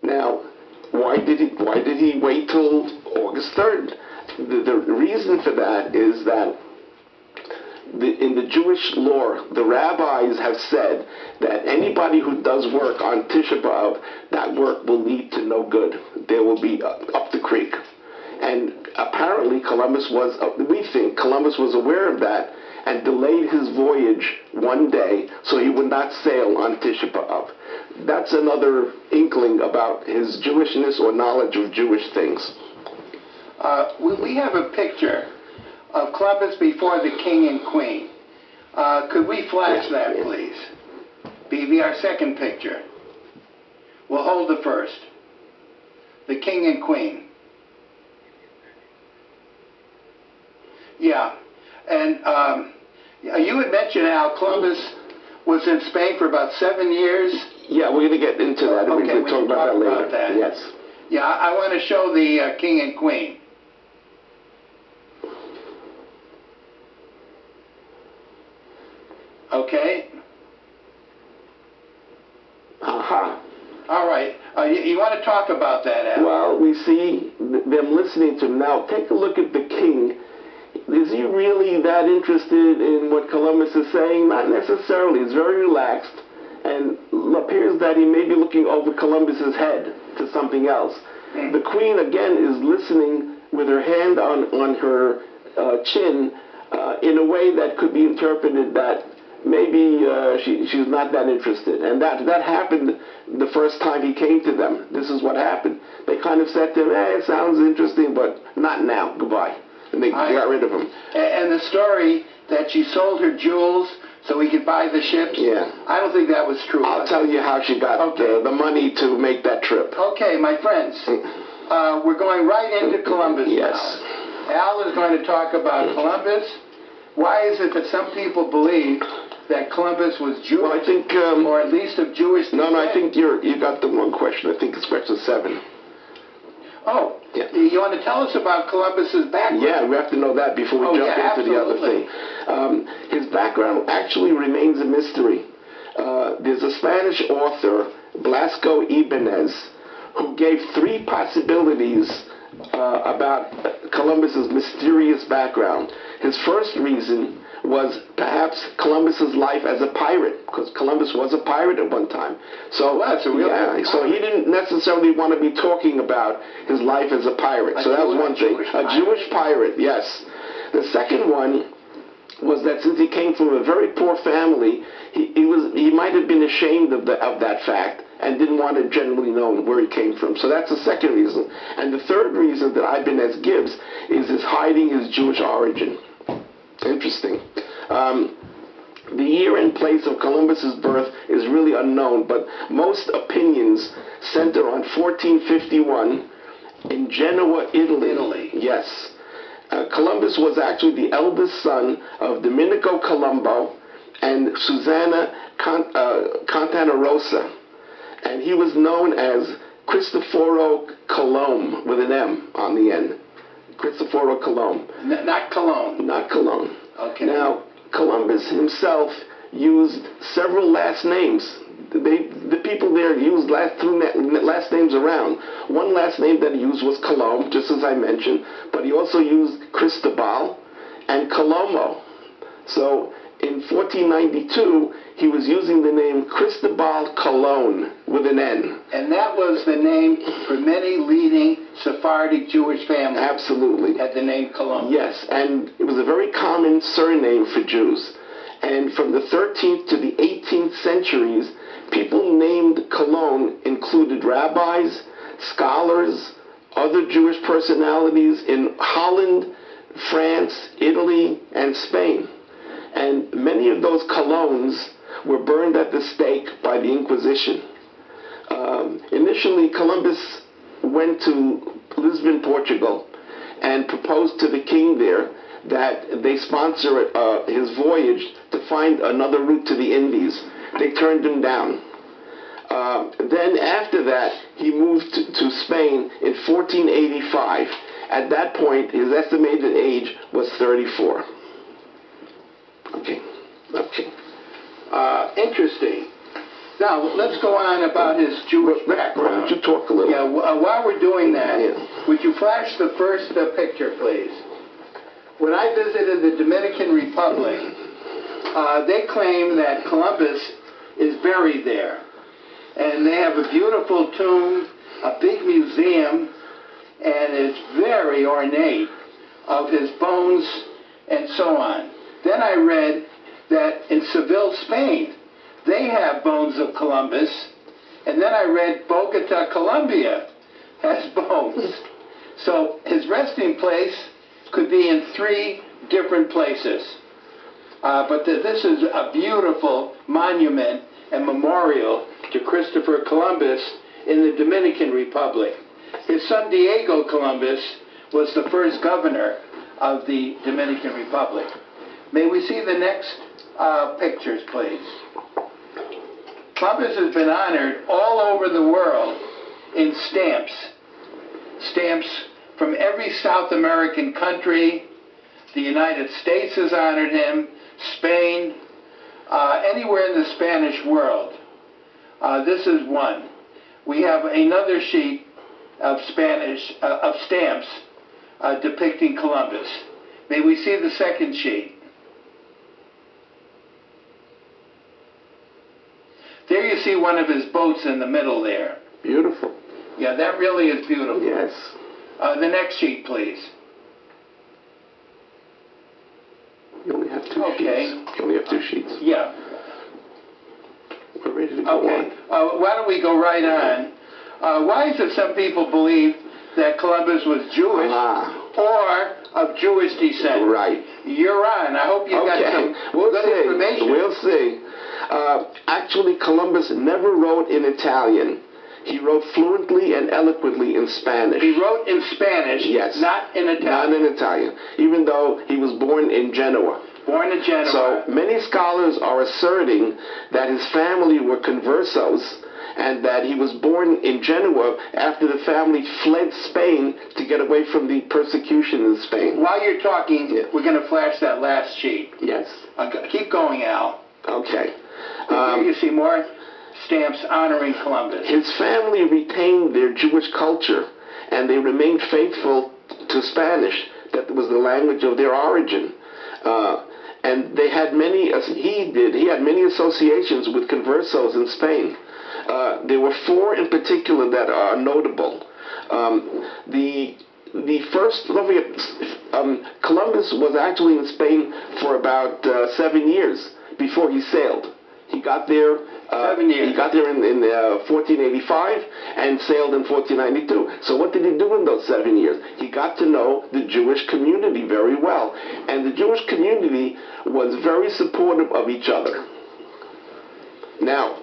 Now, why did he wait till August 3rd? The reason for that is that in the Jewish law, the rabbis have said that anybody who does work on Tisha B'Av, that work will lead to no good. There will be up the creek. And apparently we think Columbus was aware of that and delayed his voyage one day so he would not sail on Tisha B'Av. That's another inkling about his Jewishness or knowledge of Jewish things. We have a picture of Columbus before the king and queen. Could we flash that, please? Be our second picture. We'll hold the first. The king and queen. Yeah. And you had mentioned how Columbus was in Spain for about 7 years. Yeah, we're going to get into that. Okay, we're going to talk about that later. Yes. Yeah, I want to show the king and queen. Okay. Aha. All right. You want to talk about that, Adam? Well, we see them listening to him. Now, take a look at the king. Is he really that interested in what Columbus is saying? Not necessarily. He's very relaxed. And it appears that he may be looking over Columbus's head to something else. The queen, again, is listening with her hand on her chin in a way that could be interpreted that maybe she's not that interested. And that happened the first time he came to them. This is what happened. They kind of said to him, hey, it sounds interesting, but not now. Goodbye. And they got rid of him. And the story that she sold her jewels so we could buy the ships, I don't think that was true. I'll tell you how she got the money to make that trip. Okay, my friends, we're going right into Columbus now. Al is going to talk about Columbus. Why is it that some people believe that Columbus was Jewish, well, I think, or at least of Jewish descent? No, I think you got the wrong question. I think it's question 7. Oh, you want to tell us about Columbus's background? Yeah, we have to know that before we jump into the other thing. His background actually remains a mystery. There's a Spanish author, Blasco Ibáñez, who gave 3 possibilities about Columbus's mysterious background. His first reason was perhaps Columbus's life as a pirate, because Columbus was a pirate at one time. So that's a real so he didn't necessarily want to be talking about his life as a pirate. So that was one thing. A Jewish pirate, yes. The second one was that since he came from a very poor family, he might have been ashamed of that fact and didn't want it generally known where he came from. So that's the second reason. And the third reason that Ibáñez gives is his hiding his Jewish origin. Interesting. The year and place of Columbus's birth is really unknown, but most opinions center on 1451 in Genoa, Italy. Yes. Columbus was actually the eldest son of Domenico Colombo and Susanna Contanarossa. And he was known as Cristoforo Colomb, with an M on the end. Cristoforo Colomb. Not Cologne. Not Cologne. Okay. Now, Columbus himself used several last names. The people there used last names around. One last name that he used was Colomb, just as I mentioned, but he also used Cristobal and Colomo. So in 1492, he was using the name Cristobal Colon with an N. And that was the name for many leading Sephardic Jewish families. Absolutely. Had the name Colon. Yes, and it was a very common surname for Jews. And from the 13th to the 18th centuries, people named Cologne included rabbis, scholars, other Jewish personalities in Holland, France, Italy, and Spain. And many of those colognes were burned at the stake by the Inquisition. Initially, Columbus went to Lisbon, Portugal, and proposed to the king there that they sponsor his voyage to find another route to the Indies. They turned him down. Then after that, he moved to Spain in 1485. At that point, his estimated age was 34. Okay. Interesting. Now, let's go on about his Jewish background. Why don't you talk a little? Yeah, while we're doing that, would you flash the first picture, please? When I visited the Dominican Republic, they claim that Columbus is buried there. And they have a beautiful tomb, a big museum, and it's very ornate of his bones and so on. Then I read that in Seville, Spain, they have bones of Columbus. And then I read Bogota, Colombia has bones. So his resting place could be in 3 different places. But this is a beautiful monument and memorial to Christopher Columbus in the Dominican Republic. His son Diego Columbus was the first governor of the Dominican Republic. May we see the next pictures, please? Columbus has been honored all over the world in stamps. Stamps from every South American country. The United States has honored him, Spain, anywhere in the Spanish world. This is one. We have another sheet of stamps depicting Columbus. May we see the second sheet? There you see one of his boats in the middle there. Beautiful. Yeah, that really is beautiful. Yes. The next sheet, please. You only have 2 sheets. You only have 2 sheets. Yeah. We're ready to go on. Why don't we go right on? Why is it some people believe that Columbus was Jewish or of Jewish descent? Right. You're on. I hope you got some good information. We'll see. Actually, Columbus never wrote in Italian. He wrote fluently and eloquently in Spanish. He wrote in Spanish, yes, not in Italian. Not in Italian, even though he was born in Genoa. Born in Genoa. So many scholars are asserting that his family were Conversos and that he was born in Genoa after the family fled Spain to get away from the persecution in Spain. While you're talking, we're going to flash that last sheet. Yes. Keep going, Al. Okay. Here you see more stamps honoring Columbus. His family retained their Jewish culture, and they remained faithful to Spanish. That was the language of their origin. And they had many, he had many associations with Conversos in Spain. There were 4 in particular that are notable. The first, don't forget, Columbus was actually in Spain for about 7 years before he sailed. He got there. 7 years. He got there in 1485 and sailed in 1492. So what did he do in those 7 years? He got to know the Jewish community very well, and the Jewish community was very supportive of each other. Now,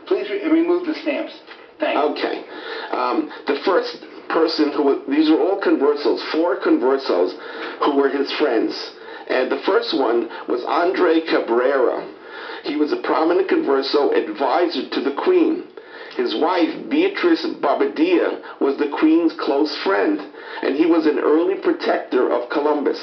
please remove the stamps. Thanks. Okay. The first person these were all Conversos, 4 Conversos who were his friends. And the first one was Andre Cabrera. He was a prominent Converso advisor to the Queen. His wife, Beatrice Bobadilla, was the Queen's close friend, and he was an early protector of Columbus.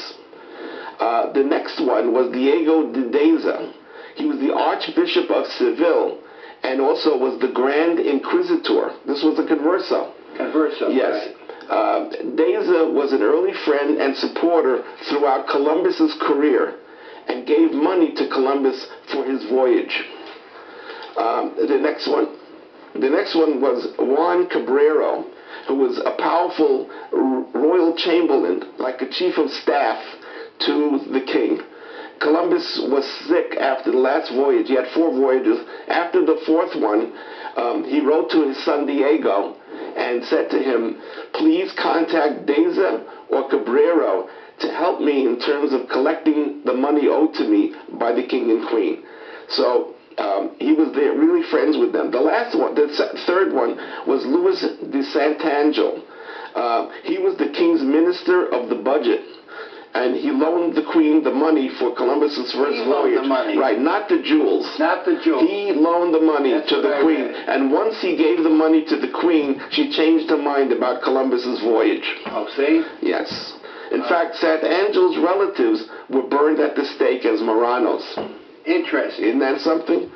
The next one was Diego de Deza. He was the Archbishop of Seville, and also was the Grand Inquisitor. This was a Converso. Converso, yes. Right. Deza was an early friend and supporter throughout Columbus's career and gave money to Columbus for his voyage. The next one was Juan Cabrero, who was a powerful royal chamberlain, like a chief of staff to the king. Columbus was sick after the last voyage. He had 4 voyages. After the 4th one, he wrote to his son Diego and said to him, please contact Deza or Cabrero to help me in terms of collecting the money owed to me by the king and queen. So he was there, really friends with them. The last one, the 3rd one, was Louis de Sant'Angelo. He was the king's minister of the budget. And he loaned the Queen the money for Columbus's first voyage. The money. Right, not the jewels. Not the jewels. He loaned the money to the Queen. And once he gave the money to the Queen, she changed her mind about Columbus's voyage. Oh, see? Yes. In fact, Sant'Angelo's relatives were burned at the stake as Marranos. Interesting. Isn't that something?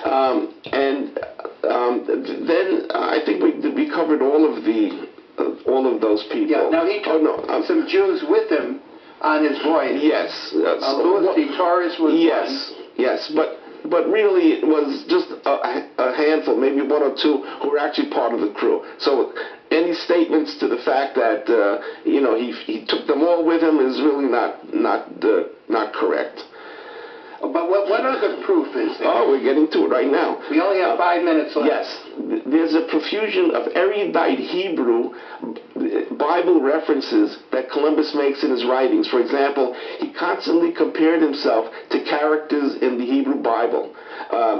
Then I think we covered all of those people. Yeah. Now he took some Jews with him on his voyage. Yes. Louis de Torres was one. Yes, but really it was just a handful, maybe one or two, who were actually part of the crew. So any statements to the fact that he took them all with him is really not correct. But what other proof is there? Oh, we're getting to it right now. We only have 5 minutes left. Yes. There's a profusion of erudite Hebrew Bible references that Columbus makes in his writings. For example, he constantly compared himself to characters in the Hebrew Bible.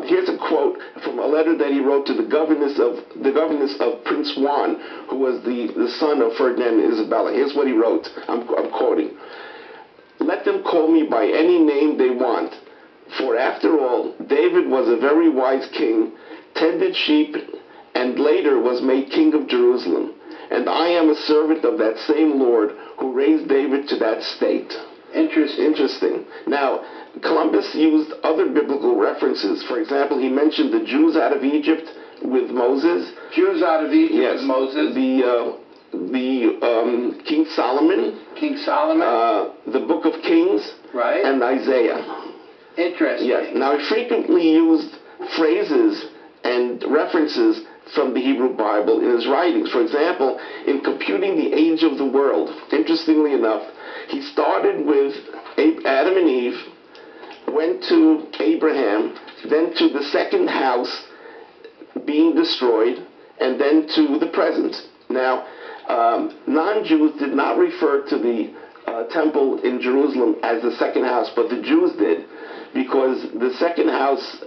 Here's a quote from a letter that he wrote to the governess of Prince Juan, who was the son of Ferdinand and Isabella. Here's what he wrote. I'm quoting. "Let them call me by any name they want. For after all, David was a very wise king, tended sheep, and later was made king of Jerusalem. And I am a servant of that same Lord who raised David to that state." Interesting. Now, Columbus used other biblical references. For example, he mentioned the Jews out of Egypt with Moses. Jews out of Egypt with Moses. King Solomon. The Book of Kings. Right. And Isaiah. Interesting. Yes. Now, he frequently used phrases and references from the Hebrew Bible in his writings. For example, in computing the age of the world, interestingly enough, he started with Adam and Eve, went to Abraham, then to the second house being destroyed, and then to the present. Now, non-Jews did not refer to the temple in Jerusalem as the second house, but the Jews did, because the second house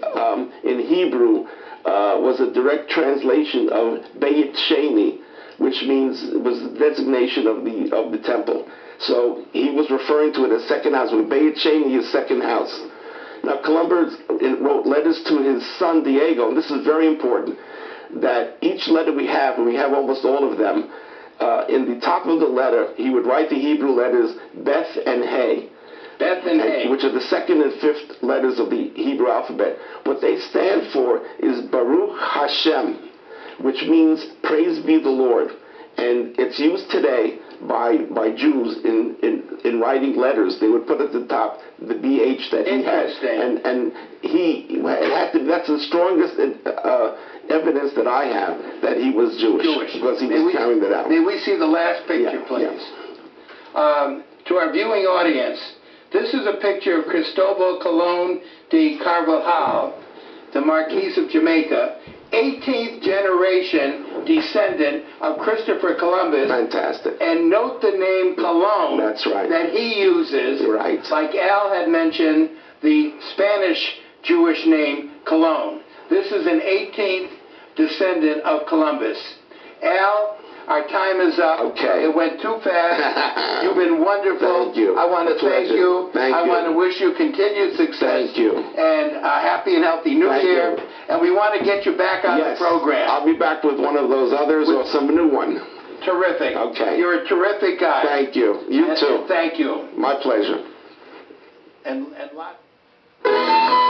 in Hebrew was a direct translation of Beit Sheni, which means it was the designation of the temple. So he was referring to it as second house. With Beit Sheni is second house. Now Columbus wrote letters to his son Diego, and this is very important, that each letter we have, and we have almost all of them, in the top of the letter, he would write the Hebrew letters Beth and Hey. Beth and Hey. Which are the second and fifth letters of the Hebrew alphabet. What they stand for is Baruch Hashem, which means praise be the Lord. And it's used today by Jews in writing letters. They would put at the top the BH that he had. And he had to, that's the strongest evidence that I have that he was Jewish. Because he was carrying that out. May we see the last picture, please? To our viewing audience, this is a picture of Cristobal Colon de Carvajal, the Marquis of Jamaica, 18th generation descendant of Christopher Columbus. Fantastic. And note the name Colon. That's right. That he uses. Right. Like Al had mentioned, the Spanish Jewish name Colon. This is an 18th descendant of Columbus. Al, our time is up. Okay. It went too fast. You've been wonderful. Thank you. I want to thank you. I want to wish you continued success. Thank you. And a happy and healthy New Year. And we want to get you back on the program. I'll be back with one of those others or some new one. Terrific. Okay. You're a terrific guy. Thank you. You too. Thank you. My pleasure. And lots.